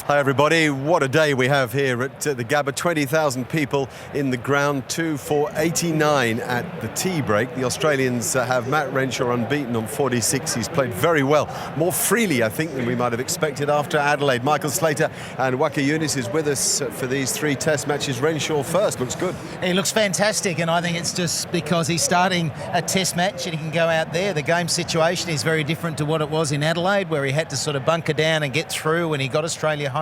Hi everybody, what a day we have here at the Gabba. 20,000 people in the ground, 2 for 89 at the tea break. The Australians have Matt Renshaw unbeaten on 46. He's played very well, more freely I think than we might have expected after Adelaide. Michael Slater and Waqar Younis is with us for these 3 test matches. Renshaw first, looks good. He looks fantastic, and I think it's just because he's starting a test match and he can go out there. The game situation is very different to what it was in Adelaide, where he had to sort of bunker down and get through when he got Australia home.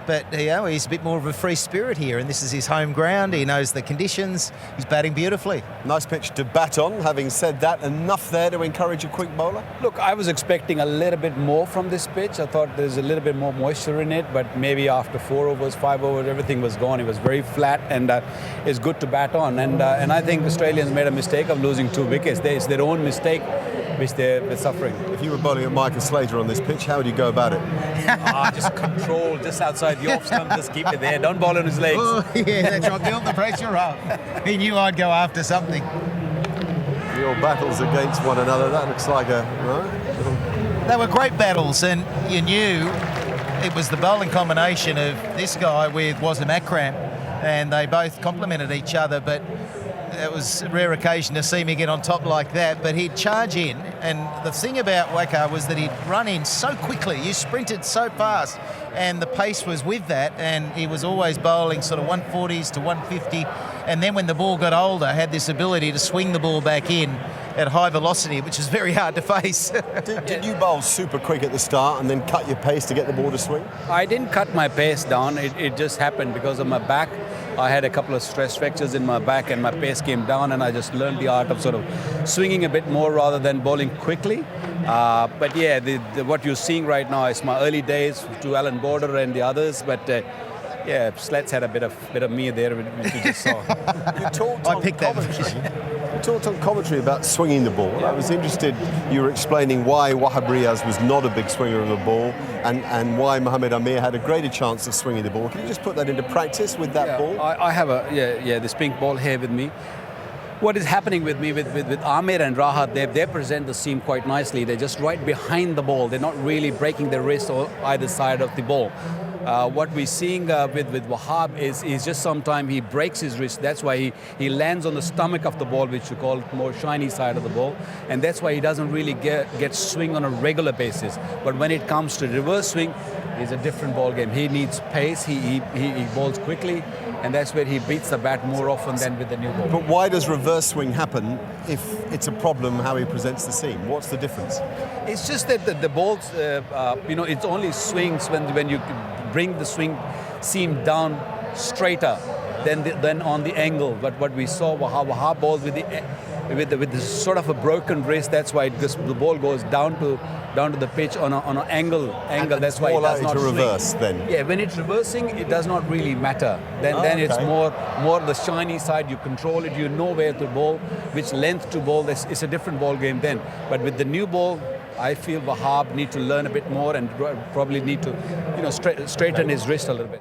But he's a bit more of a free spirit here, and this is his home ground. He knows the conditions. He's batting beautifully. Nice pitch to bat on. Having said that, enough there to encourage a quick bowler? Look, I was expecting a little bit more from this pitch. I thought there's a little bit more moisture in it, but maybe after 4 overs, 5 overs, everything was gone. It was very flat, and it's good to bat on. And I think Australians made a mistake of losing 2 wickets. It's their own mistake which they're suffering. If you were bowling at Michael Slater on this pitch, how would you go about it? Just control, just outside the off stump, just keep it there. Don't bowl on his legs. Oh, yeah, that's right. Build the pressure up. He knew I'd go after something. Your battles against one another, that looks like a... They were great battles, and you knew it was the bowling combination of this guy with Wasm Akram, and they both complemented each other, but it was a rare occasion to see me get on top like that. But he'd charge in, and the thing about Waqar was that he'd run in so quickly. You sprinted so fast, and the pace was with that, and he was always bowling sort of 140s to 150, and then when the ball got older, had this ability to swing the ball back in at high velocity, which is very hard to face. Did you bowl super quick at the start and then cut your pace to get the ball to swing? I didn't cut my pace down. It just happened because of my back. I had a couple of stress fractures in my back and my pace came down, and I just learned the art of sort of swinging a bit more rather than bowling quickly. But yeah, what you're seeing right now is my early days to Alan Border and the others, but yeah, Slats had a bit of me there, which you just saw. You talked on commentary. You talked on commentary about swinging the ball. I was interested, you were explaining why Wahab Riaz was not a big swinger of the ball and why Mohamed Amir had a greater chance of swinging the ball. Can you just put that into practice with that ball? I have this pink ball here with me. What is happening with me with Amir and Rahat, they present the seam quite nicely. They're just right behind the ball. They're not really breaking the wrist or either side of the ball. What we're seeing with Wahab is just sometimes he breaks his wrist. That's why he lands on the stomach of the ball, which we call more shiny side of the ball. And that's why he doesn't really get swing on a regular basis. But when it comes to reverse swing, it's a different ball game. He needs pace, he bowls quickly, and that's where he beats the bat more often than with the new ball. But why does reverse swing happen if it's a problem how he presents the seam? What's the difference? It's just that the balls, it only swings when you bring the swing seam down straighter than on the angle. But what we saw, Wahab balls with the sort of a broken wrist. That's why the ball goes down to the pitch on an angle. That's why it does not reverse swing. then. Yeah, when it's reversing, it does not really matter. Then it's more the shiny side. You control it. You know where to bowl, which length to bowl. It's a different ball game then. But with the new ball, I feel Wahab need to learn a bit more and probably need to straighten his wrist a little bit.